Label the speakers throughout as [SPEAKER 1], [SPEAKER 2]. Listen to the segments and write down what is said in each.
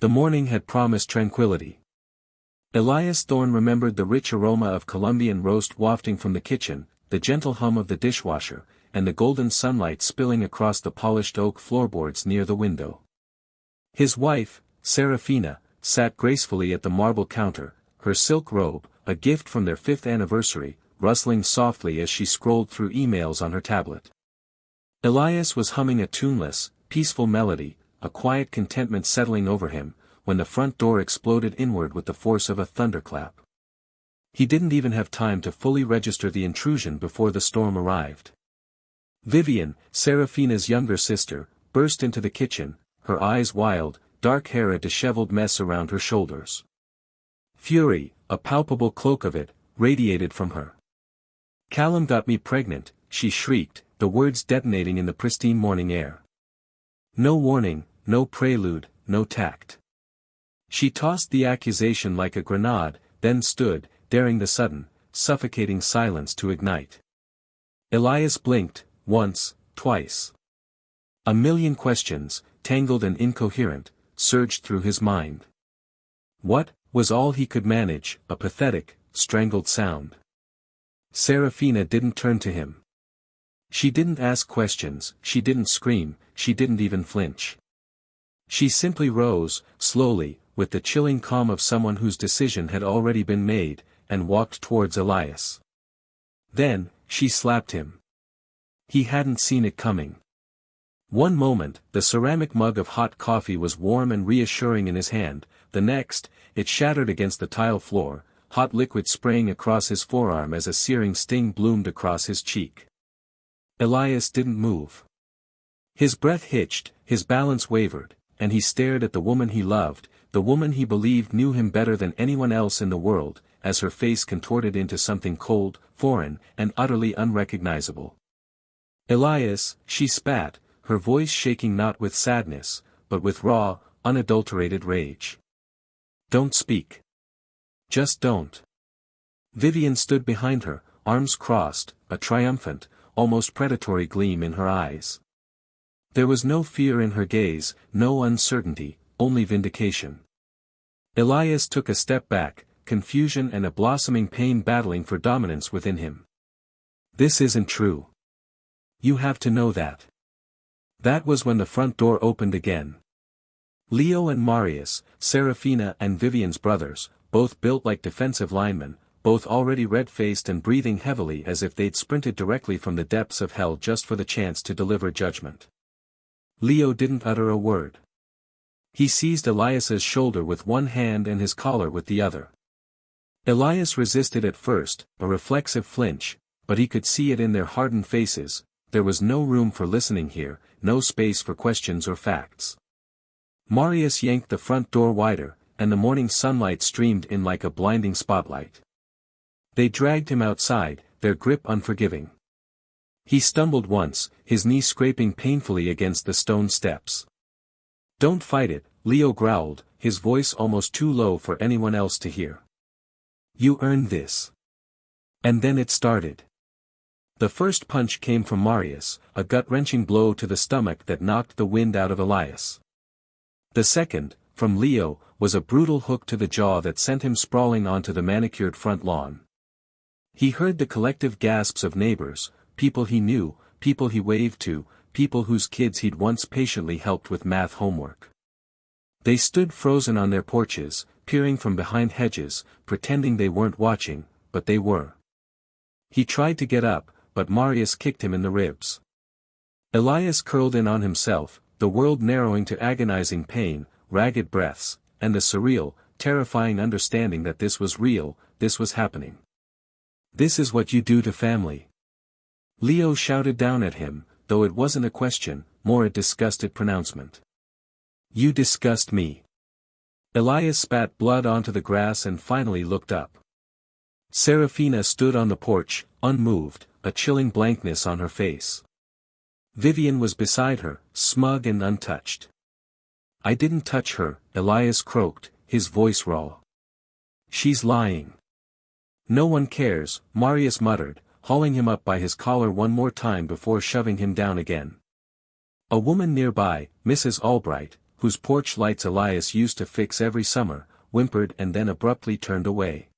[SPEAKER 1] The morning had promised tranquility. Elias Thorne remembered the rich aroma of Colombian roast wafting from the kitchen, the gentle hum of the dishwasher, and the golden sunlight spilling across the polished oak floorboards near the window. His wife, Serafina, sat gracefully at the marble counter, her silk robe, a gift from their 5th anniversary, rustling softly as she scrolled through emails on her tablet. Elias was humming a tuneless, peaceful melody, a quiet contentment settling over him, when the front door exploded inward with the force of a thunderclap. He didn't even have time to fully register the intrusion before the storm arrived. Vivian, Serafina's younger sister, burst into the kitchen, her eyes wild, dark hair a disheveled mess around her shoulders. Fury, a palpable cloak of it, radiated from her. "Callum got me pregnant," she shrieked, the words detonating in the pristine morning air. No warning, no prelude, no tact. She tossed the accusation like a grenade, then stood, daring the sudden, suffocating silence to ignite. Elias blinked, once, twice. A million questions, tangled and incoherent, surged through his mind. What was all he could manage? A pathetic, strangled sound. Serafina didn't turn to him. She didn't ask questions, she didn't scream, she didn't even flinch. She simply rose, slowly, with the chilling calm of someone whose decision had already been made, and walked towards Elias. Then, she slapped him. He hadn't seen it coming. One moment, the ceramic mug of hot coffee was warm and reassuring in his hand, the next, it shattered against the tile floor, hot liquid spraying across his forearm as a searing sting bloomed across his cheek. Elias didn't move. His breath hitched, his balance wavered, and he stared at the woman he loved, the woman he believed knew him better than anyone else in the world, as her face contorted into something cold, foreign, and utterly unrecognizable. "Elias," she spat, her voice shaking not with sadness, but with raw, unadulterated rage. "Don't speak. Just don't." Vivian stood behind her, arms crossed, a triumphant, almost predatory gleam in her eyes. There was no fear in her gaze, no uncertainty, only vindication. Elias took a step back, confusion and a blossoming pain battling for dominance within him. "This isn't true. You have to know that." That was when the front door opened again. Leo and Marius, Serafina and Vivian's brothers, both built like defensive linemen, both already red-faced and breathing heavily as if they'd sprinted directly from the depths of hell just for the chance to deliver judgment. Leo didn't utter a word. He seized Elias's shoulder with one hand and his collar with the other. Elias resisted at first, a reflexive flinch, but he could see it in their hardened faces. There was no room for listening here, no space for questions or facts. Marius yanked the front door wider, and the morning sunlight streamed in like a blinding spotlight. They dragged him outside, their grip unforgiving. He stumbled once, his knee scraping painfully against the stone steps. "Don't fight it," Leo growled, his voice almost too low for anyone else to hear. "You earned this." And then it started. The first punch came from Marius, a gut-wrenching blow to the stomach that knocked the wind out of Elias. The second, from Leo, was a brutal hook to the jaw that sent him sprawling onto the manicured front lawn. He heard the collective gasps of neighbors, people he knew, people he waved to, people whose kids he'd once patiently helped with math homework. They stood frozen on their porches, peering from behind hedges, pretending they weren't watching, but they were. He tried to get up, but Marius kicked him in the ribs. Elias curled in on himself, the world narrowing to agonizing pain, ragged breaths, and the surreal, terrifying understanding that this was real, this was happening. "This is what you do to family." Leo shouted down at him, though it wasn't a question, more a disgusted pronouncement. "You disgust me." Elias spat blood onto the grass and finally looked up. Serafina stood on the porch, unmoved, a chilling blankness on her face. Vivian was beside her, smug and untouched. "I didn't touch her," Elias croaked, his voice raw. "She's lying." "No one cares," Marius muttered, hauling him up by his collar one more time before shoving him down again. A woman nearby, Mrs. Albright, whose porch lights Elias used to fix every summer, whimpered and then abruptly turned away.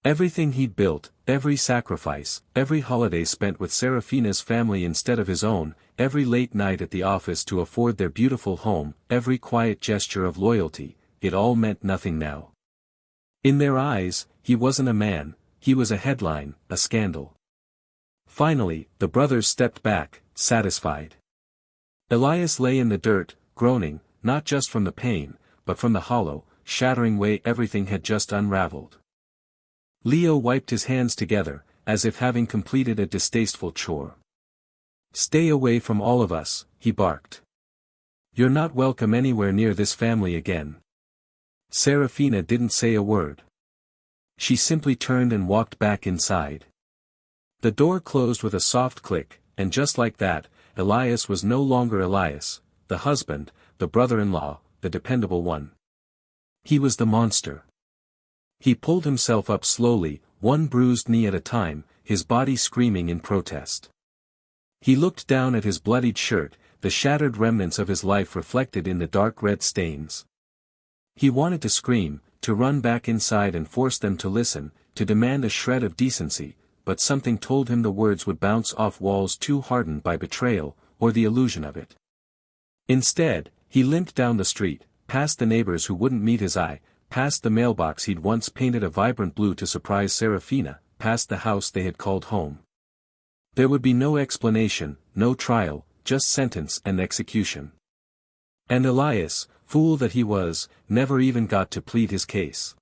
[SPEAKER 1] Everything he'd built, every sacrifice, every holiday spent with Serafina's family instead of his own, every late night at the office to afford their beautiful home, every quiet gesture of loyalty, it all meant nothing now. In their eyes, he wasn't a man, he was a headline, a scandal. Finally, the brothers stepped back, satisfied. Elias lay in the dirt, groaning, not just from the pain, but from the hollow, shattering way everything had just unraveled. Leo wiped his hands together, as if having completed a distasteful chore. "Stay away from all of us," he barked. "You're not welcome anywhere near this family again." Serafina didn't say a word. She simply turned and walked back inside. The door closed with a soft click, and just like that, Elias was no longer Elias, the husband, the brother-in-law, the dependable one. He was the monster. He pulled himself up slowly, one bruised knee at a time, his body screaming in protest. He looked down at his bloodied shirt, the shattered remnants of his life reflected in the dark red stains. He wanted to scream, to run back inside and force them to listen, to demand a shred of decency, but something told him the words would bounce off walls too hardened by betrayal, or the illusion of it. Instead, he limped down the street, past the neighbors who wouldn't meet his eye, past the mailbox he'd once painted a vibrant blue to surprise Serafina, past the house they had called home. There would be no explanation, no trial, just sentence and execution. And Elias, fool that he was, never even got to plead his case.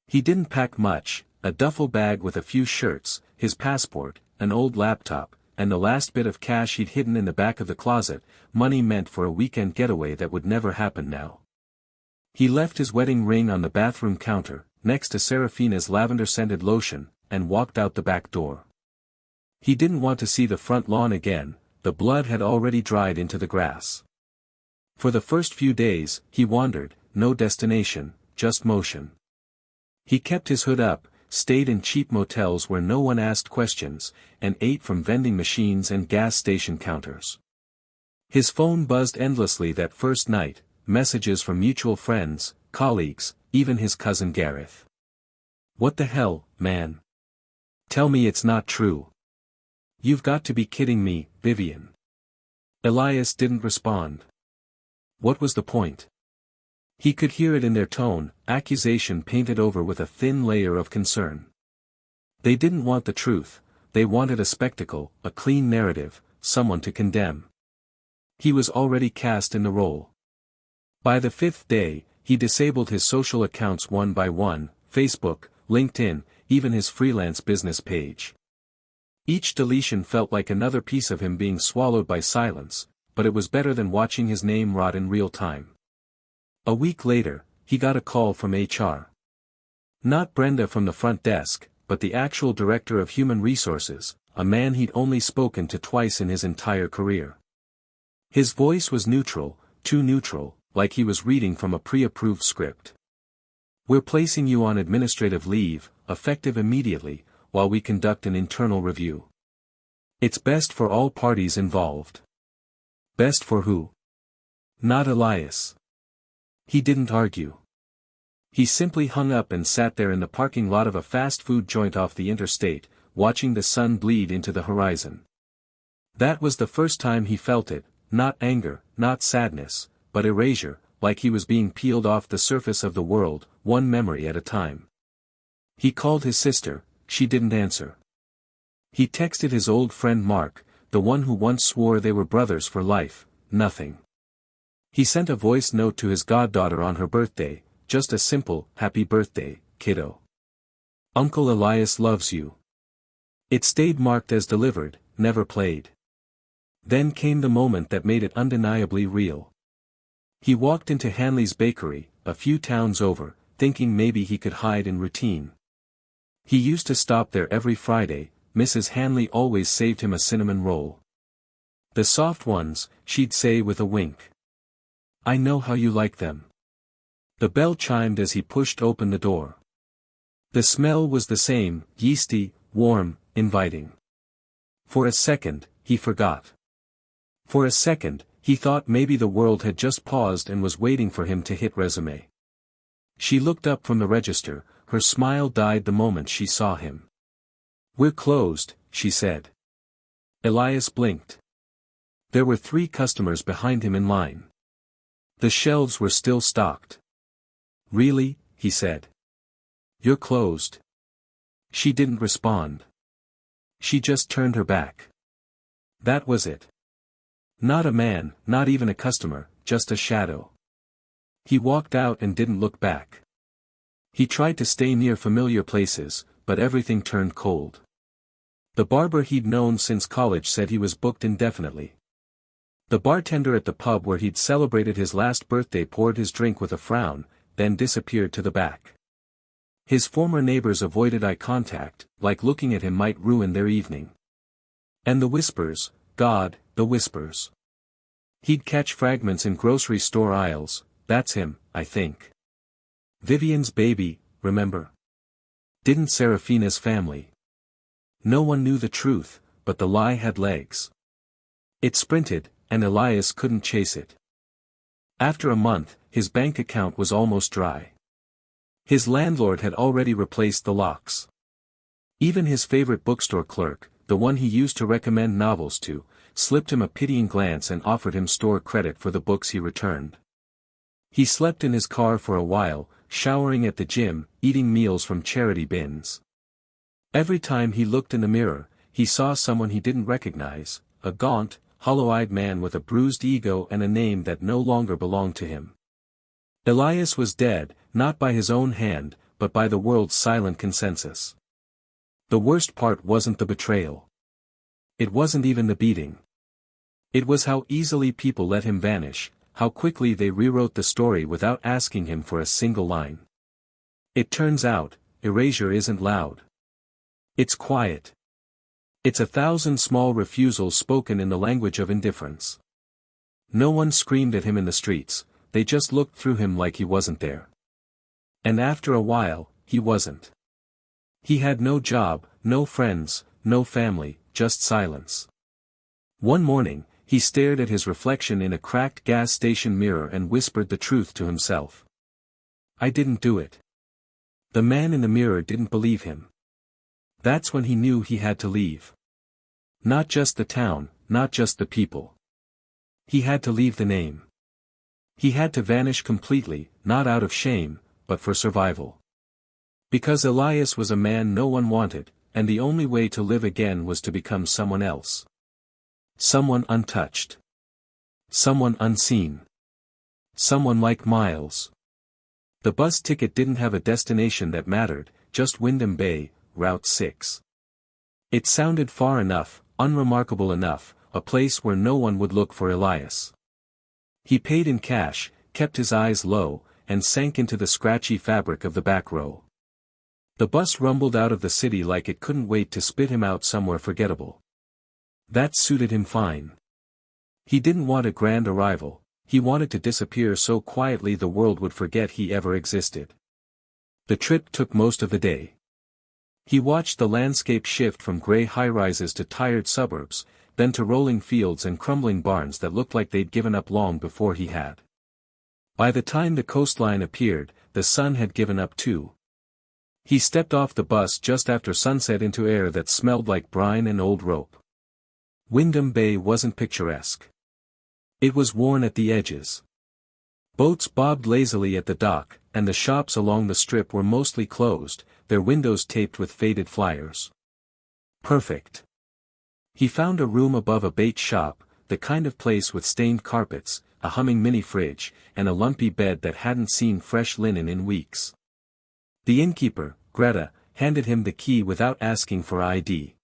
[SPEAKER 1] He didn't pack much, a duffel bag with a few shirts, his passport, an old laptop, and the last bit of cash he'd hidden in the back of the closet, money meant for a weekend getaway that would never happen now. He left his wedding ring on the bathroom counter, next to Serafina's lavender-scented lotion, and walked out the back door. He didn't want to see the front lawn again, the blood had already dried into the grass. For the first few days, he wandered, no destination, just motion. He kept his hood up, stayed in cheap motels where no one asked questions, and ate from vending machines and gas station counters. His phone buzzed endlessly that first night, messages from mutual friends, colleagues, even his cousin Gareth. "What the hell, man? Tell me it's not true. You've got to be kidding me, Vivian." Elias didn't respond. What was the point? He could hear it in their tone, accusation painted over with a thin layer of concern. They didn't want the truth, they wanted a spectacle, a clean narrative, someone to condemn. He was already cast in the role. By the fifth day, he disabled his social accounts one by one, Facebook, LinkedIn, even his freelance business page. Each deletion felt like another piece of him being swallowed by silence, but it was better than watching his name rot in real time. A week later, he got a call from HR. Not Brenda from the front desk, but the actual director of human resources, a man he'd only spoken to twice in his entire career. His voice was neutral, too neutral, like he was reading from a pre-approved script. "We're placing you on administrative leave, effective immediately, while we conduct an internal review. It's best for all parties involved." Best for who? Not Elias. He didn't argue. He simply hung up and sat there in the parking lot of a fast food joint off the interstate, watching the sun bleed into the horizon. That was the first time he felt it, not anger, not sadness, but erasure, like he was being peeled off the surface of the world, one memory at a time. He called his sister, she didn't answer. He texted his old friend Mark, the one who once swore they were brothers for life, nothing. He sent a voice note to his goddaughter on her birthday, just a simple, "Happy birthday, kiddo. Uncle Elias loves you." It stayed marked as delivered, never played. Then came the moment that made it undeniably real. He walked into Hanley's bakery, a few towns over, thinking maybe he could hide in routine. He used to stop there every Friday, Mrs. Hanley always saved him a cinnamon roll. "The soft ones," she'd say with a wink. "I know how you like them." The bell chimed as he pushed open the door. The smell was the same, yeasty, warm, inviting. For a second, he forgot. For a second, He thought maybe the world had just paused and was waiting for him to hit resume. She looked up from the register, her smile died the moment she saw him. "We're closed," she said. Elias blinked. There were 3 customers behind him in line. The shelves were still stocked. "Really?" he said. "You're closed." She didn't respond. She just turned her back. That was it. Not a man, not even a customer, just a shadow. He walked out and didn't look back. He tried to stay near familiar places, but everything turned cold. The barber he'd known since college said he was booked indefinitely. The bartender at the pub where he'd celebrated his last birthday poured his drink with a frown, then disappeared to the back. His former neighbors avoided eye contact, like looking at him might ruin their evening. And the whispers, God, the whispers. He'd catch fragments in grocery store aisles. "That's him, I think. Vivian's baby, remember? Didn't Serafina's family?" No one knew the truth, but the lie had legs. It sprinted, and Elias couldn't chase it. After a month, his bank account was almost dry. His landlord had already replaced the locks. Even his favorite bookstore clerk, the one he used to recommend novels to, slipped him a pitying glance and offered him store credit for the books he returned. He slept in his car for a while, showering at the gym, eating meals from charity bins. Every time he looked in the mirror, he saw someone he didn't recognize, a gaunt, hollow-eyed man with a bruised ego and a name that no longer belonged to him. Elias was dead, not by his own hand, but by the world's silent consensus. The worst part wasn't the betrayal. It wasn't even the beating. It was how easily people let him vanish, how quickly they rewrote the story without asking him for a single line. It turns out, erasure isn't loud. It's quiet. It's 1,000 small refusals spoken in the language of indifference. No one screamed at him in the streets, they just looked through him like he wasn't there. And after a while, he wasn't. He had no job, no friends, no family, just silence. One morning, he stared at his reflection in a cracked gas station mirror and whispered the truth to himself. "I didn't do it." The man in the mirror didn't believe him. That's when he knew he had to leave. Not just the town, not just the people. He had to leave the name. He had to vanish completely, not out of shame, but for survival. Because Elias was a man no one wanted, and the only way to live again was to become someone else. Someone untouched. Someone unseen. Someone like Miles. The bus ticket didn't have a destination that mattered, just Windham Bay, Route 6. It sounded far enough, unremarkable enough, a place where no one would look for Elias. He paid in cash, kept his eyes low, and sank into the scratchy fabric of the back row. The bus rumbled out of the city like it couldn't wait to spit him out somewhere forgettable. That suited him fine. He didn't want a grand arrival, he wanted to disappear so quietly the world would forget he ever existed. The trip took most of the day. He watched the landscape shift from gray high-rises to tired suburbs, then to rolling fields and crumbling barns that looked like they'd given up long before he had. By the time the coastline appeared, the sun had given up too. He stepped off the bus just after sunset into air that smelled like brine and old rope. Windham Bay wasn't picturesque. It was worn at the edges. Boats bobbed lazily at the dock, and the shops along the strip were mostly closed, their windows taped with faded flyers. Perfect. He found a room above a bait shop, the kind of place with stained carpets, a humming mini-fridge, and a lumpy bed that hadn't seen fresh linen in weeks. The innkeeper, Greta, handed him the key without asking for ID.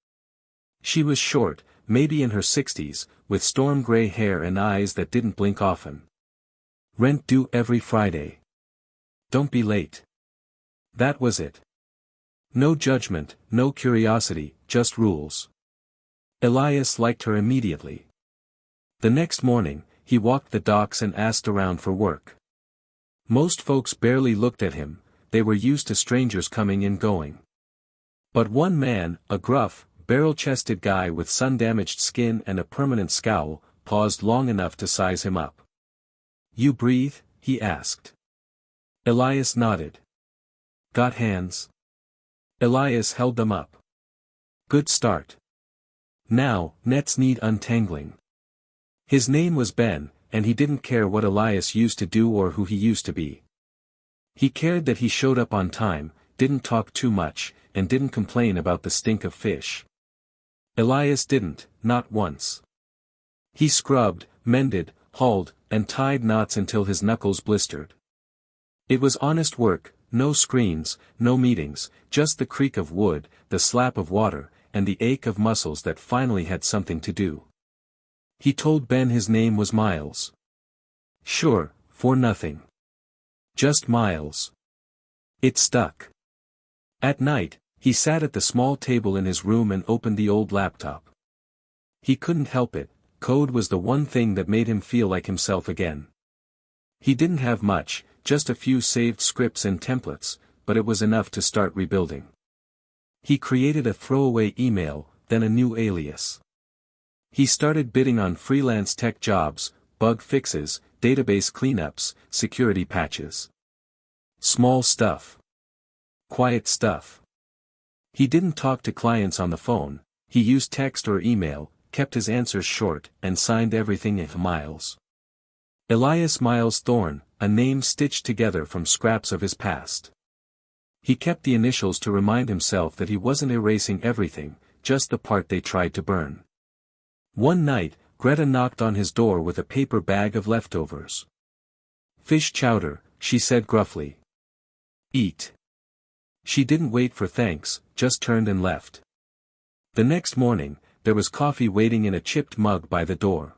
[SPEAKER 1] She was short, maybe in her 60s, with storm-gray hair and eyes that didn't blink often. "Rent due every Friday. Don't be late." That was it. No judgment, no curiosity, just rules. Elias liked her immediately. The next morning, he walked the docks and asked around for work. Most folks barely looked at him, they were used to strangers coming and going. But one man, a gruff, barrel-chested guy with sun-damaged skin and a permanent scowl, paused long enough to size him up. "You breathe?" he asked. Elias nodded. "Got hands?" Elias held them up. "Good start. Now, nets need untangling." His name was Ben, and he didn't care what Elias used to do or who he used to be. He cared that he showed up on time, didn't talk too much, and didn't complain about the stink of fish. Elias didn't, not once. He scrubbed, mended, hauled, and tied knots until his knuckles blistered. It was honest work, no screens, no meetings, just the creak of wood, the slap of water, and the ache of muscles that finally had something to do. He told Ben his name was Miles. Sure, for nothing. Just Miles. It stuck. At night, he sat at the small table in his room and opened the old laptop. He couldn't help it, code was the one thing that made him feel like himself again. He didn't have much, just a few saved scripts and templates, but it was enough to start rebuilding. He created a throwaway email, then a new alias. He started bidding on freelance tech jobs, bug fixes, database cleanups, security patches. Small stuff. Quiet stuff. He didn't talk to clients on the phone, he used text or email, kept his answers short, and signed everything as Miles. Elias Miles Thorne, a name stitched together from scraps of his past. He kept the initials to remind himself that he wasn't erasing everything, just the part they tried to burn. One night, Greta knocked on his door with a paper bag of leftovers. "Fish chowder," she said gruffly. "Eat." She didn't wait for thanks, just turned and left. The next morning, there was coffee waiting in a chipped mug by the door.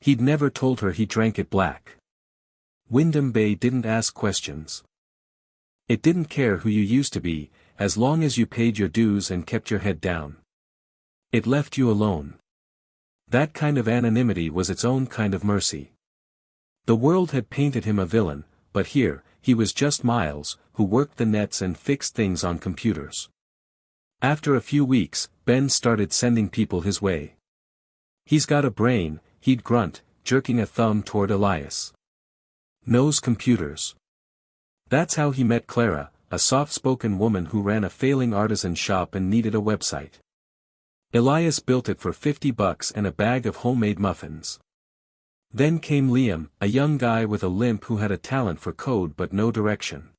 [SPEAKER 1] He'd never told her he drank it black. Wyndham Bay didn't ask questions. It didn't care who you used to be, as long as you paid your dues and kept your head down. It left you alone. That kind of anonymity was its own kind of mercy. The world had painted him a villain, but here, he was just Miles, who worked the nets and fixed things on computers. After a few weeks, Ben started sending people his way. "He's got a brain," he'd grunt, jerking a thumb toward Elias. "Knows computers." That's how he met Clara, a soft-spoken woman who ran a failing artisan shop and needed a website. Elias built it for $50 and a bag of homemade muffins. Then came Liam, a young guy with a limp who had a talent for code but no direction.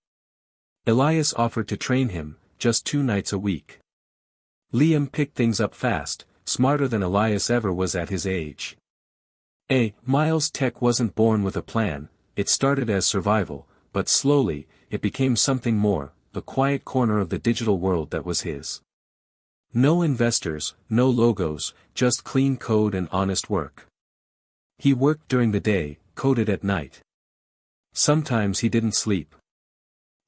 [SPEAKER 1] Elias offered to train him, just 2 nights a week. Liam picked things up fast, smarter than Elias ever was at his age. Miles Tech wasn't born with a plan, it started as survival, but slowly, it became something more, the quiet corner of the digital world that was his. No investors, no logos, just clean code and honest work. He worked during the day, coded at night. Sometimes he didn't sleep.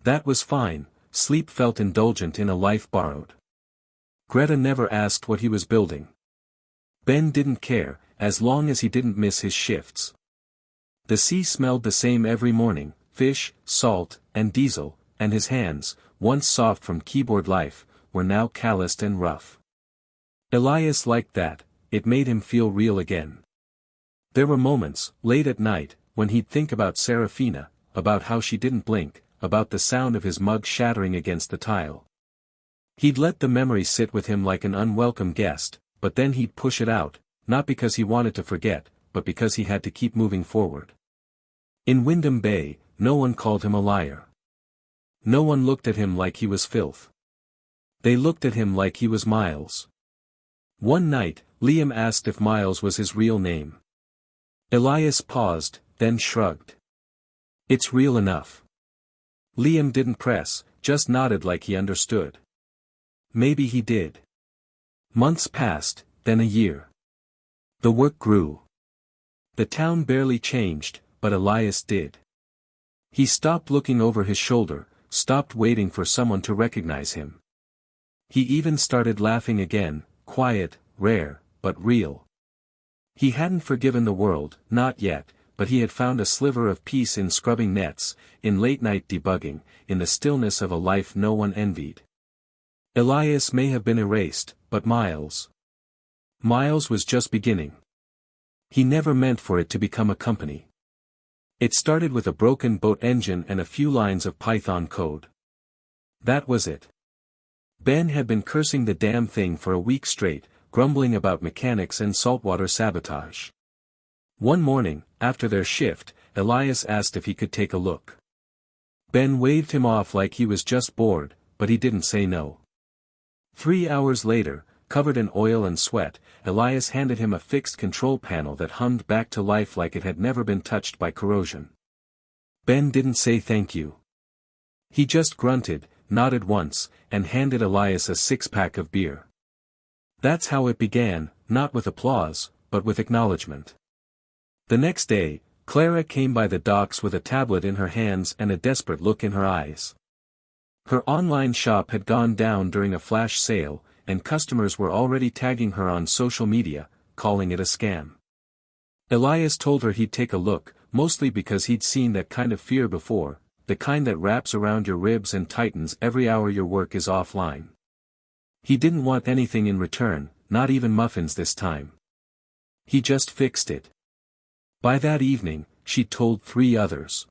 [SPEAKER 1] That was fine, sleep felt indulgent in a life borrowed. Greta never asked what he was building. Ben didn't care, as long as he didn't miss his shifts. The sea smelled the same every morning, fish, salt, and diesel, and his hands, once soft from keyboard life, were now calloused and rough. Elias liked that, it made him feel real again. There were moments, late at night, when he'd think about Serafina, about how she didn't blink, about the sound of his mug shattering against the tile. He'd let the memory sit with him like an unwelcome guest, but then he'd push it out, not because he wanted to forget, but because he had to keep moving forward. In Wyndham Bay, no one called him a liar. No one looked at him like he was filth. They looked at him like he was Miles. One night, Liam asked if Miles was his real name. Elias paused, then shrugged. "It's real enough." Liam didn't press, just nodded like he understood. Maybe he did. Months passed, then a year. The work grew. The town barely changed, but Elias did. He stopped looking over his shoulder, stopped waiting for someone to recognize him. He even started laughing again, quiet, rare, but real. He hadn't forgiven the world, not yet, but he had found a sliver of peace in scrubbing nets, in late-night debugging, in the stillness of a life no one envied. Elias may have been erased, but Miles was just beginning. He never meant for it to become a company. It started with a broken boat engine and a few lines of Python code. That was it. Ben had been cursing the damn thing for a week straight, grumbling about mechanics and saltwater sabotage. One morning, after their shift, Elias asked if he could take a look. Ben waved him off like he was just bored, but he didn't say no. 3 hours later, covered in oil and sweat, Elias handed him a fixed control panel that hummed back to life like it had never been touched by corrosion. Ben didn't say thank you. He just grunted, nodded once, and handed Elias a 6-pack of beer. That's how it began, not with applause, but with acknowledgement. The next day, Clara came by the docks with a tablet in her hands and a desperate look in her eyes. Her online shop had gone down during a flash sale, and customers were already tagging her on social media, calling it a scam. Elias told her he'd take a look, mostly because he'd seen that kind of fear before, the kind that wraps around your ribs and tightens every hour your work is offline. He didn't want anything in return, not even muffins this time. He just fixed it. By that evening, she'd told 3 others.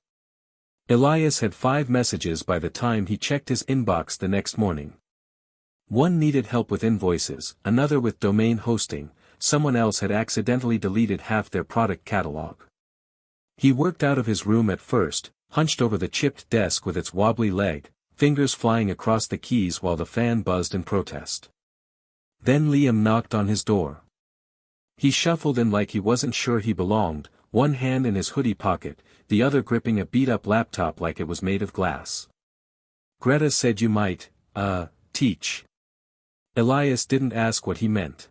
[SPEAKER 1] Elias had 5 messages by the time he checked his inbox the next morning. One needed help with invoices, another with domain hosting, someone else had accidentally deleted half their product catalog. He worked out of his room at first, hunched over the chipped desk with its wobbly leg, fingers flying across the keys while the fan buzzed in protest. Then Liam knocked on his door. He shuffled in like he wasn't sure he belonged, one hand in his hoodie pocket, the other gripping a beat-up laptop like it was made of glass. Greta said you might, teach. Elias didn't ask what he meant.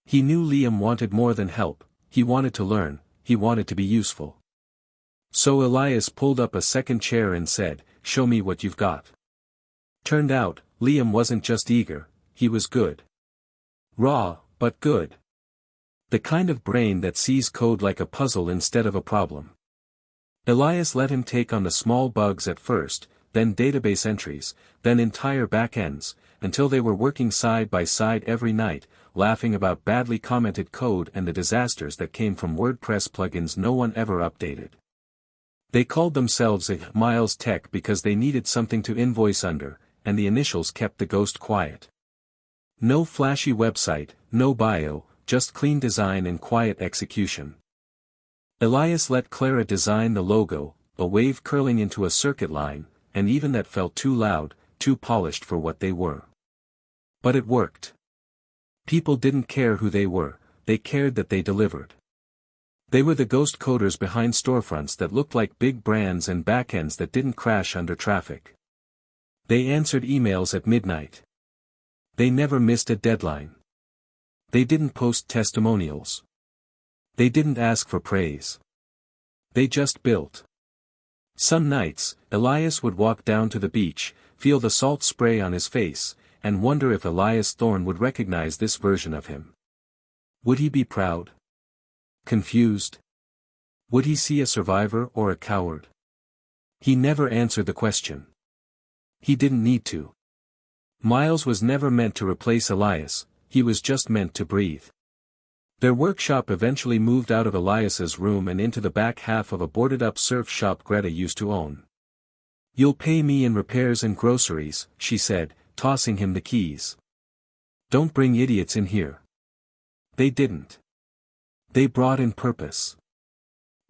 [SPEAKER 1] He knew Liam wanted more than help, he wanted to learn, he wanted to be useful. So Elias pulled up a second chair and said, "Show me what you've got." Turned out, Liam wasn't just eager, he was good. Raw, but good. The kind of brain that sees code like a puzzle instead of a problem. Elias let him take on the small bugs at first, then database entries, then entire backends, until they were working side by side every night, laughing about badly commented code and the disasters that came from WordPress plugins no one ever updated. They called themselves Miles Tech because they needed something to invoice under, and the initials kept the ghost quiet. No flashy website, no bio, just clean design and quiet execution. Elias let Clara design the logo, a wave curling into a circuit line, and even that felt too loud, too polished for what they were. But it worked. People didn't care who they were, they cared that they delivered. They were the ghost coders behind storefronts that looked like big brands and backends that didn't crash under traffic. They answered emails at midnight. They never missed a deadline. They didn't post testimonials. They didn't ask for praise. They just built. Some nights, Elias would walk down to the beach, feel the salt spray on his face, and wonder if Elias Thorne would recognize this version of him. Would he be proud? Confused? Would he see a survivor or a coward? He never answered the question. He didn't need to. Miles was never meant to replace Elias, he was just meant to breathe. Their workshop eventually moved out of Elias's room and into the back half of a boarded-up surf shop Greta used to own. "You'll pay me in repairs and groceries," she said, tossing him the keys. "Don't bring idiots in here." They didn't. They brought in purpose.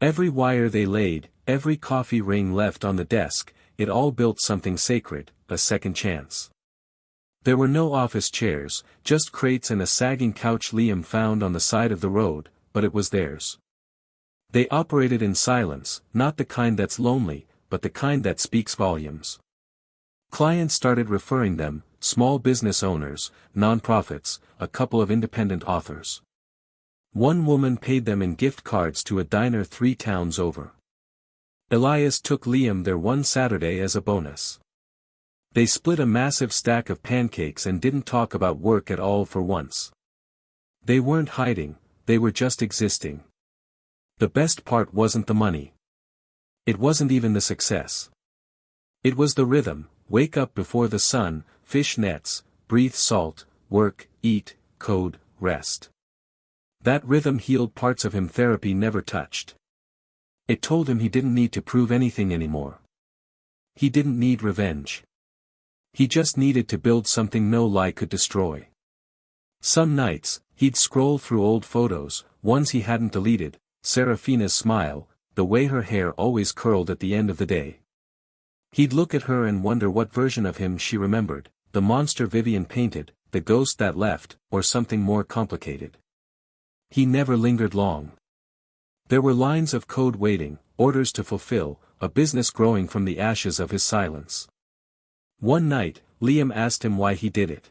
[SPEAKER 1] Every wire they laid, every coffee ring left on the desk, it all built something sacred, a second chance. There were no office chairs, just crates and a sagging couch Liam found on the side of the road, but it was theirs. They operated in silence, not the kind that's lonely, but the kind that speaks volumes. Clients started referring them, small business owners, nonprofits, a couple of independent authors. One woman paid them in gift cards to a diner 3 towns over. Elias took Liam there one Saturday as a bonus. They split a massive stack of pancakes and didn't talk about work at all for once. They weren't hiding, they were just existing. The best part wasn't the money. It wasn't even the success. It was the rhythm: wake up before the sun, fish nets, breathe salt, work, eat, code, rest. That rhythm healed parts of him therapy never touched. It told him he didn't need to prove anything anymore. He didn't need revenge. He just needed to build something no lie could destroy. Some nights, he'd scroll through old photos, ones he hadn't deleted, Serafina's smile, the way her hair always curled at the end of the day. He'd look at her and wonder what version of him she remembered, the monster Vivian painted, the ghost that left, or something more complicated. He never lingered long. There were lines of code waiting, orders to fulfill, a business growing from the ashes of his silence. One night, Liam asked him why he did it.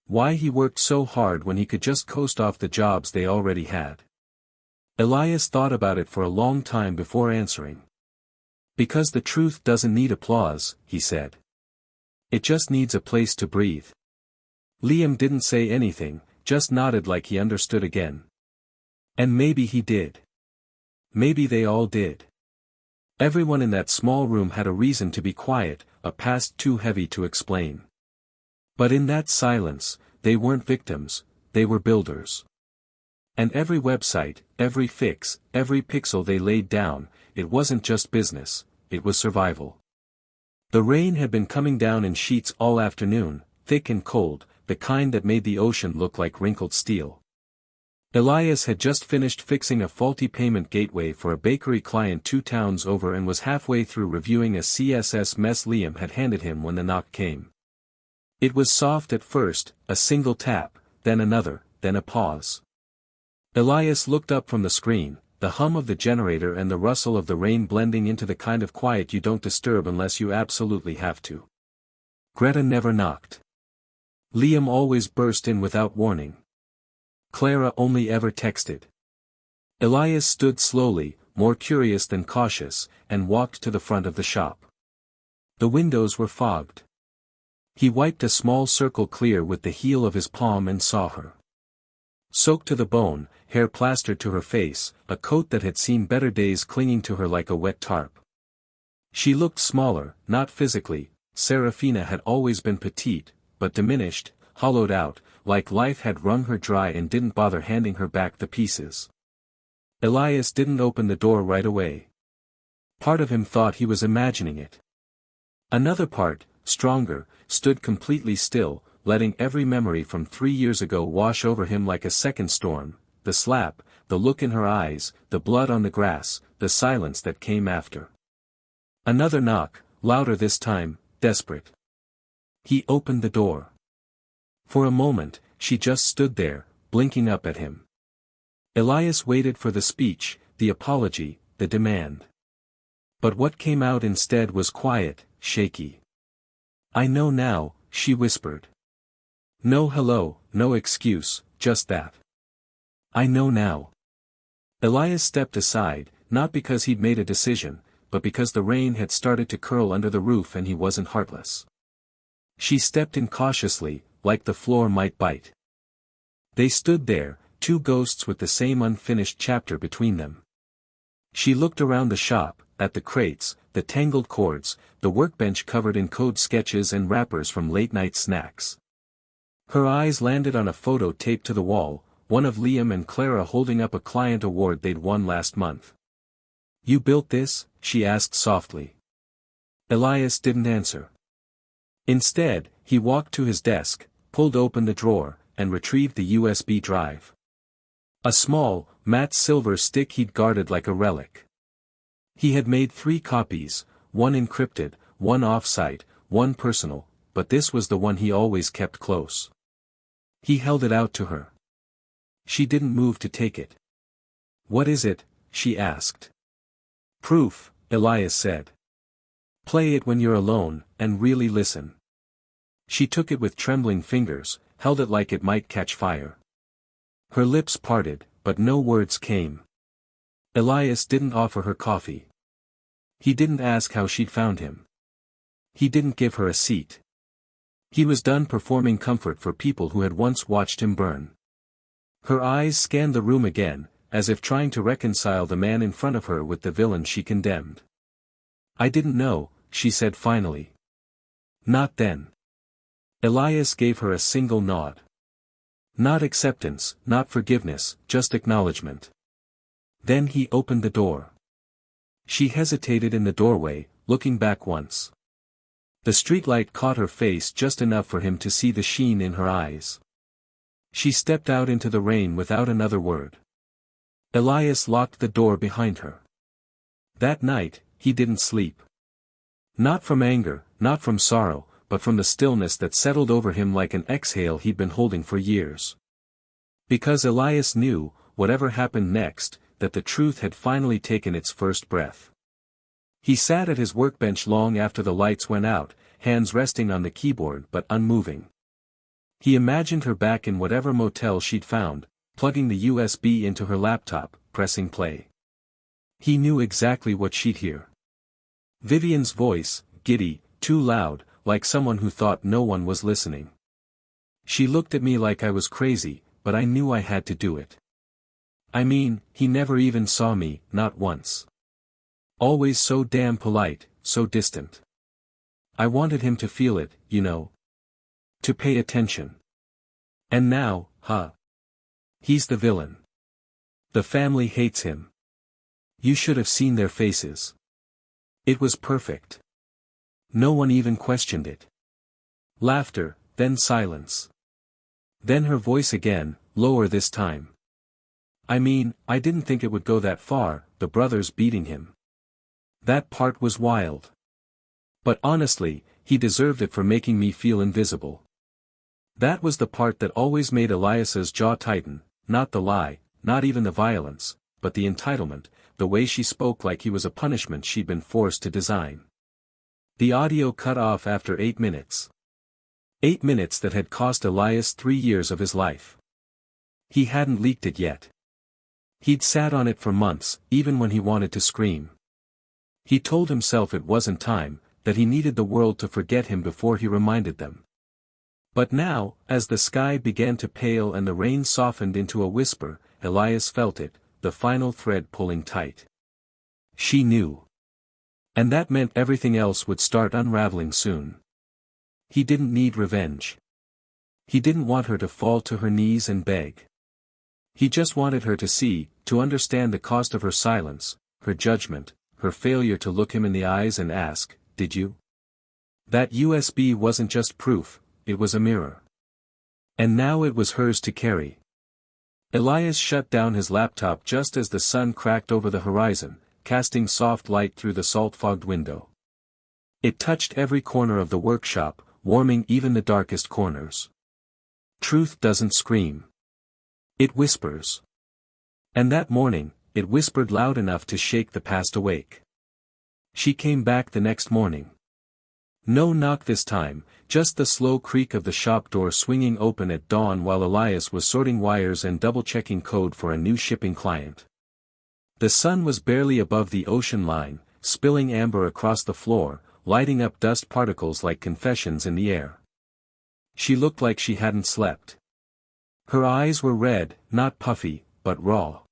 [SPEAKER 1] Why he worked so hard when he could just coast off the jobs they already had. Elias thought about it for a long time before answering. Because the truth doesn't need applause, he said. It just needs a place to breathe. Liam didn't say anything, just nodded like he understood again. And maybe he did. Maybe they all did. Everyone in that small room had a reason to be quiet, a past too heavy to explain. But in that silence, they weren't victims, they were builders. And every website, every fix, every pixel they laid down, it wasn't just business, it was survival. The rain had been coming down in sheets all afternoon, thick and cold, the kind that made the ocean look like wrinkled steel. Elias had just finished fixing a faulty payment gateway for a bakery client 2 towns over and was halfway through reviewing a CSS mess Liam had handed him when the knock came. It was soft at first, a single tap, then another, then a pause. Elias looked up from the screen, the hum of the generator and the rustle of the rain blending into the kind of quiet you don't disturb unless you absolutely have to. Greta never knocked. Liam always burst in without warning. Clara only ever texted. Elias stood slowly, more curious than cautious, and walked to the front of the shop. The windows were fogged. He wiped a small circle clear with the heel of his palm and saw her. Soaked to the bone, hair plastered to her face, a coat that had seen better days clinging to her like a wet tarp. She looked smaller, not physically. Serafina had always been petite, but diminished, hollowed out, like life had wrung her dry and didn't bother handing her back the pieces. Elias didn't open the door right away. Part of him thought he was imagining it. Another part, stronger, stood completely still, letting every memory from 3 years ago wash over him like a second storm, the slap, the look in her eyes, the blood on the grass, the silence that came after. Another knock, louder this time, desperate. He opened the door. For a moment, she just stood there, blinking up at him. Elias waited for the speech, the apology, the demand. But what came out instead was quiet, shaky. "I know now," she whispered. No hello, no excuse, just that. "I know now." Elias stepped aside, not because he'd made a decision, but because the rain had started to curl under the roof and he wasn't heartless. She stepped in cautiously, like the floor might bite. They stood there, 2 ghosts with the same unfinished chapter between them. She looked around the shop, at the crates, the tangled cords, the workbench covered in code sketches and wrappers from late-night snacks. Her eyes landed on a photo taped to the wall, one of Liam and Clara holding up a client award they'd won last month. "You built this?" she asked softly. Elias didn't answer. Instead, he walked to his desk, pulled open the drawer, and retrieved the USB drive. A small, matte silver stick he'd guarded like a relic. He had made 3 copies, one encrypted, one off-site, one personal, but this was the one he always kept close. He held it out to her. She didn't move to take it. "What is it?" she asked. "Proof," Elias said. "Play it when you're alone, and really listen." She took it with trembling fingers, held it like it might catch fire. Her lips parted, but no words came. Elias didn't offer her coffee. He didn't ask how she'd found him. He didn't give her a seat. He was done performing comfort for people who had once watched him burn. Her eyes scanned the room again, as if trying to reconcile the man in front of her with the villain she condemned. "I didn't know," she said finally. "Not then." Elias gave her a single nod. Not acceptance, not forgiveness, just acknowledgement. Then he opened the door. She hesitated in the doorway, looking back once. The streetlight caught her face just enough for him to see the sheen in her eyes. She stepped out into the rain without another word. Elias locked the door behind her. That night, he didn't sleep. Not from anger, not from sorrow, but from the stillness that settled over him like an exhale he'd been holding for years. Because Elias knew, whatever happened next, that the truth had finally taken its first breath. He sat at his workbench long after the lights went out, hands resting on the keyboard but unmoving. He imagined her back in whatever motel she'd found, plugging the USB into her laptop, pressing play. He knew exactly what she'd hear. Vivian's voice, giddy, too loud, like someone who thought no one was listening. She looked at me like I was crazy, but I knew I had to do it. I mean, he never even saw me, not once. Always so damn polite, so distant. I wanted him to feel it, you know. To pay attention. And now, he's the villain. The family hates him. You should have seen their faces. It was perfect. No one even questioned it. Laughter, then silence. Then her voice again, lower this time. I mean, I didn't think it would go that far, the brothers beating him. That part was wild. But honestly, he deserved it for making me feel invisible. That was the part that always made Elias's jaw tighten, not the lie, not even the violence, but the entitlement, the way she spoke like he was a punishment she'd been forced to design. The audio cut off after 8 minutes. 8 minutes that had cost Elias 3 years of his life. He hadn't leaked it yet. He'd sat on it for months, even when he wanted to scream. He told himself it wasn't time, that he needed the world to forget him before he reminded them. But now, as the sky began to pale and the rain softened into a whisper, Elias felt it, the final thread pulling tight. She knew. And that meant everything else would start unraveling soon. He didn't need revenge. He didn't want her to fall to her knees and beg. He just wanted her to see, to understand the cost of her silence, her judgment, her failure to look him in the eyes and ask, "Did you?" That USB wasn't just proof, it was a mirror. And now it was hers to carry. Elias shut down his laptop just as the sun cracked over the horizon, casting soft light through the salt-fogged window. It touched every corner of the workshop, warming even the darkest corners. Truth doesn't scream. It whispers. And that morning, it whispered loud enough to shake the past awake. She came back the next morning. No knock this time, just the slow creak of the shop door swinging open at dawn while Elias was sorting wires and double-checking code for a new shipping client. The sun was barely above the ocean line, spilling amber across the floor, lighting up dust particles like confessions in the air. She looked like she hadn't slept. Her eyes were red, not puffy, but raw.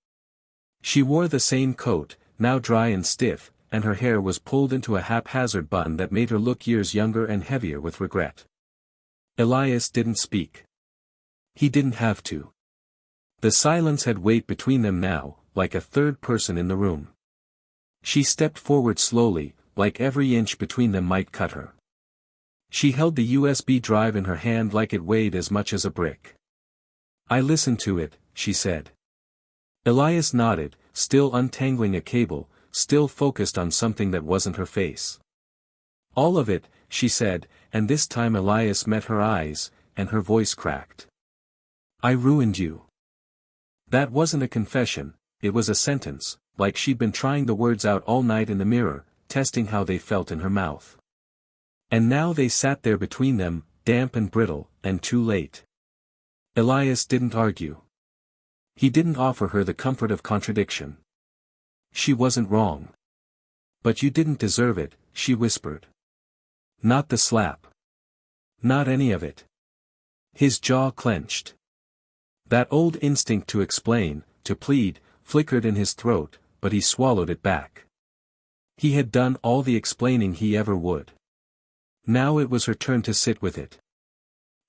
[SPEAKER 1] She wore the same coat, now dry and stiff, and her hair was pulled into a haphazard bun that made her look years younger and heavier with regret. Elias didn't speak. He didn't have to. The silence had weight between them now, like a third person in the room. She stepped forward slowly, like every inch between them might cut her. She held the USB drive in her hand like it weighed as much as a brick. "I listened to it," she said. Elias nodded, still untangling a cable, still focused on something that wasn't her face. "All of it," she said, and this time Elias met her eyes, and her voice cracked. "I ruined you." That wasn't a confession, it was a sentence, like she'd been trying the words out all night in the mirror, testing how they felt in her mouth. And now they sat there between them, damp and brittle, and too late. Elias didn't argue. He didn't offer her the comfort of contradiction. She wasn't wrong. "But you didn't deserve it," she whispered. "Not the slap. Not any of it." His jaw clenched. That old instinct to explain, to plead, flickered in his throat, but he swallowed it back. He had done all the explaining he ever would. Now it was her turn to sit with it.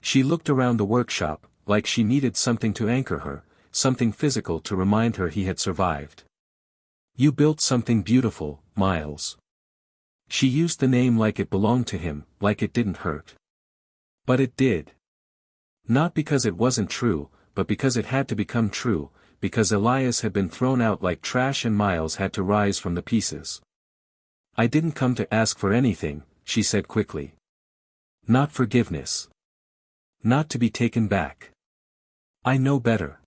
[SPEAKER 1] She looked around the workshop, like she needed something to anchor her, something physical to remind her he had survived. You built something beautiful, Miles. She used the name like it belonged to him, like it didn't hurt. But it did. Not because it wasn't true, but because it had to become true, because Elias had been thrown out like trash and Miles had to rise from the pieces. I didn't come to ask for anything, she said quickly. Not forgiveness. Not to be taken back. I know better.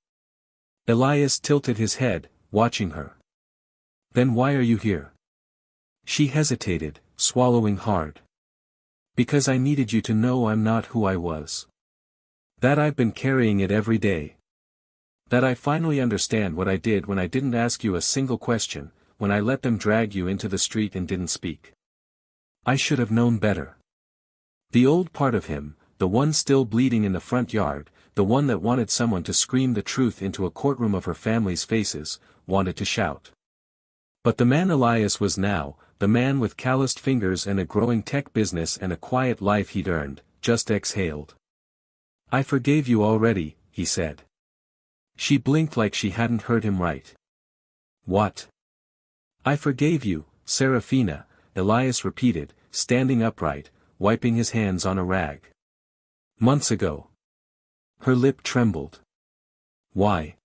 [SPEAKER 1] Elias tilted his head, watching her. Then why are you here? She hesitated, swallowing hard. Because I needed you to know I'm not who I was. That I've been carrying it every day. That I finally understand what I did when I didn't ask you a single question, when I let them drag you into the street and didn't speak. I should have known better. The old part of him, the one still bleeding in the front yard, the one that wanted someone to scream the truth into a courtroom of her family's faces, wanted to shout. But the man Elias was now, the man with calloused fingers and a growing tech business and a quiet life he'd earned, just exhaled. I forgave you already, he said. She blinked like she hadn't heard him right. What? I forgave you, Serafina, Elias repeated, standing upright, wiping his hands on a rag. Months ago. Her lip trembled. Why?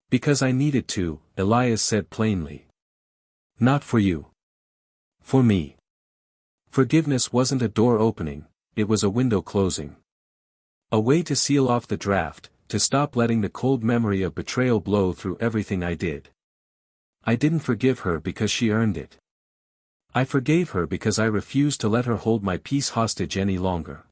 [SPEAKER 1] Because I needed to, Elias said plainly. Not for you. For me. Forgiveness wasn't a door opening, it was a window closing. A way to seal off the draft, to stop letting the cold memory of betrayal blow through everything I did. I didn't forgive her because she earned it. I forgave her because I refused to let her hold my peace hostage any longer.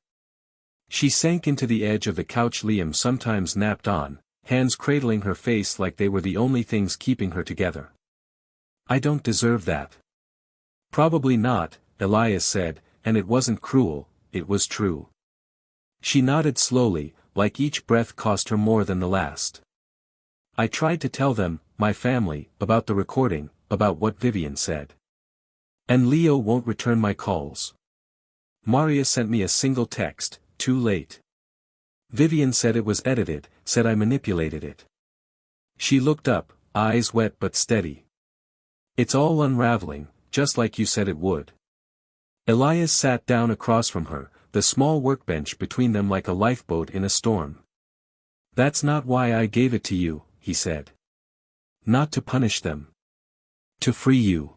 [SPEAKER 1] She sank into the edge of the couch Liam sometimes napped on, hands cradling her face like they were the only things keeping her together. I don't deserve that. Probably not, Elias said, and it wasn't cruel, it was true. She nodded slowly, like each breath cost her more than the last. I tried to tell them, my family, about the recording, about what Vivian said. And Leo won't return my calls. Maria sent me a single text, too late. Vivian said it was edited, said I manipulated it. She looked up, eyes wet but steady. It's all unraveling, just like you said it would. Elias sat down across from her, the small workbench between them like a lifeboat in a storm. That's not why I gave it to you, he said. Not to punish them. To free you.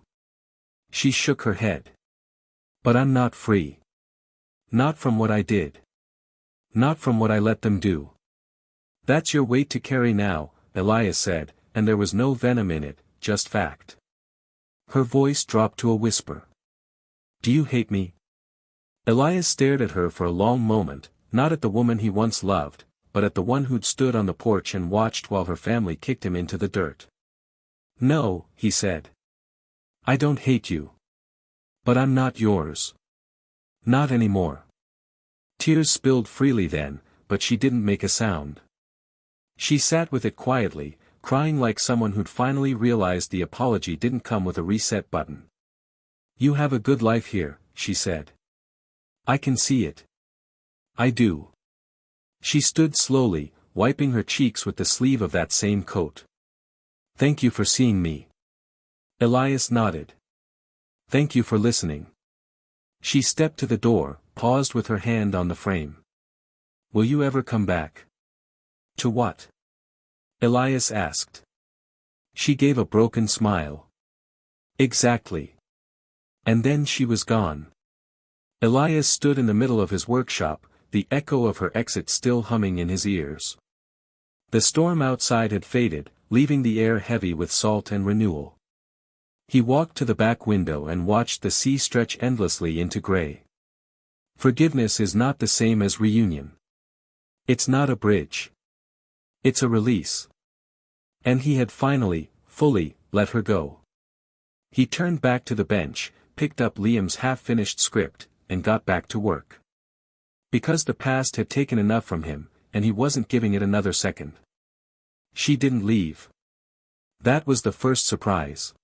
[SPEAKER 1] She shook her head. But I'm not free. Not from what I did. Not from what I let them do. That's your weight to carry now, Elias said, and there was no venom in it, just fact. Her voice dropped to a whisper. Do you hate me? Elias stared at her for a long moment, not at the woman he once loved, but at the one who'd stood on the porch and watched while her family kicked him into the dirt. No, he said. I don't hate you. But I'm not yours. Not anymore. Tears spilled freely then, but she didn't make a sound. She sat with it quietly, crying like someone who'd finally realized the apology didn't come with a reset button. You have a good life here, she said. I can see it. I do. She stood slowly, wiping her cheeks with the sleeve of that same coat. Thank you for seeing me. Elias nodded. Thank you for listening. She stepped to the door, paused with her hand on the frame. Will you ever come back? To what? Elias asked. She gave a broken smile. Exactly. And then she was gone. Elias stood in the middle of his workshop, the echo of her exit still humming in his ears. The storm outside had faded, leaving the air heavy with salt and renewal. He walked to the back window and watched the sea stretch endlessly into gray. Forgiveness is not the same as reunion. It's not a bridge. It's a release. And he had finally, fully, let her go. He turned back to the bench, picked up Liam's half-finished script, and got back to work. Because the past had taken enough from him, and he wasn't giving it another second. She didn't leave. That was the first surprise.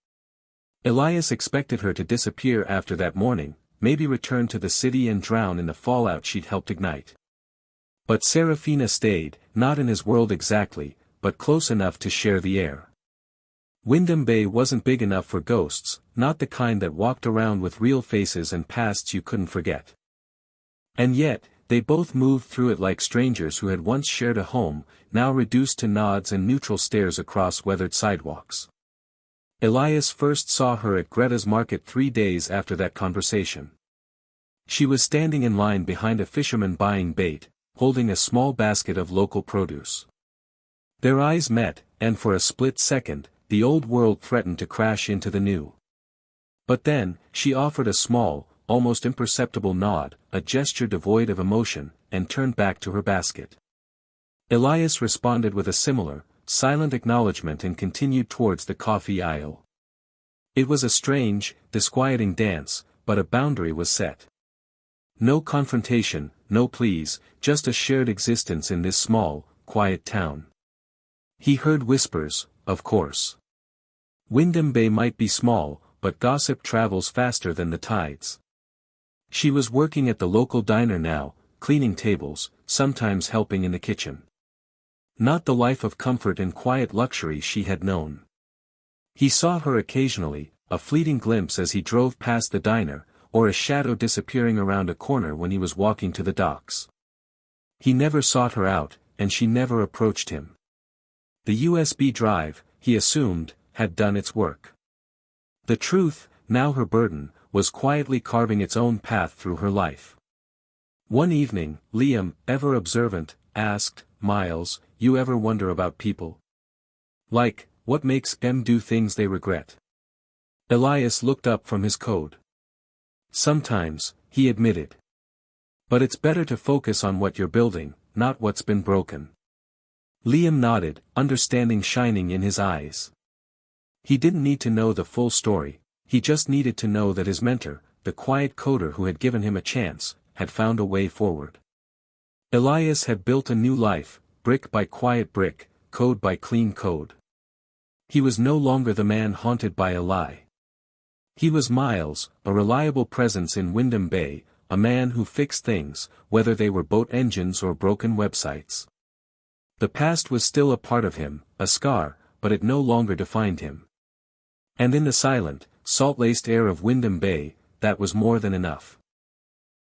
[SPEAKER 1] Elias expected her to disappear after that morning, maybe return to the city and drown in the fallout she'd helped ignite. But Serafina stayed, not in his world exactly, but close enough to share the air. Windham Bay wasn't big enough for ghosts, not the kind that walked around with real faces and pasts you couldn't forget. And yet, they both moved through it like strangers who had once shared a home, now reduced to nods and neutral stares across weathered sidewalks. Elias first saw her at Greta's market 3 days after that conversation. She was standing in line behind a fisherman buying bait, holding a small basket of local produce. Their eyes met, and for a split second, the old world threatened to crash into the new. But then, she offered a small, almost imperceptible nod, a gesture devoid of emotion, and turned back to her basket. Elias responded with a similar, silent acknowledgement and continued towards the coffee aisle. It was a strange, disquieting dance, but a boundary was set. No confrontation, no pleas, just a shared existence in this small, quiet town. He heard whispers, of course. Windham Bay might be small, but gossip travels faster than the tides. She was working at the local diner now, cleaning tables, sometimes helping in the kitchen. Not the life of comfort and quiet luxury she had known. He saw her occasionally, a fleeting glimpse as he drove past the diner, or a shadow disappearing around a corner when he was walking to the docks. He never sought her out, and she never approached him. The USB drive, he assumed, had done its work. The truth, now her burden, was quietly carving its own path through her life. One evening, Liam, ever observant, asked, "Miles, you ever wonder about people? Like, what makes them do things they regret?" Elias looked up from his code. "Sometimes," he admitted. "But it's better to focus on what you're building, not what's been broken." Liam nodded, understanding shining in his eyes. He didn't need to know the full story, he just needed to know that his mentor, the quiet coder who had given him a chance, had found a way forward. Elias had built a new life, brick by quiet brick, code by clean code. He was no longer the man haunted by a lie. He was Miles, a reliable presence in Windham Bay, a man who fixed things, whether they were boat engines or broken websites. The past was still a part of him, a scar, but it no longer defined him. And in the silent, salt-laced air of Windham Bay, that was more than enough.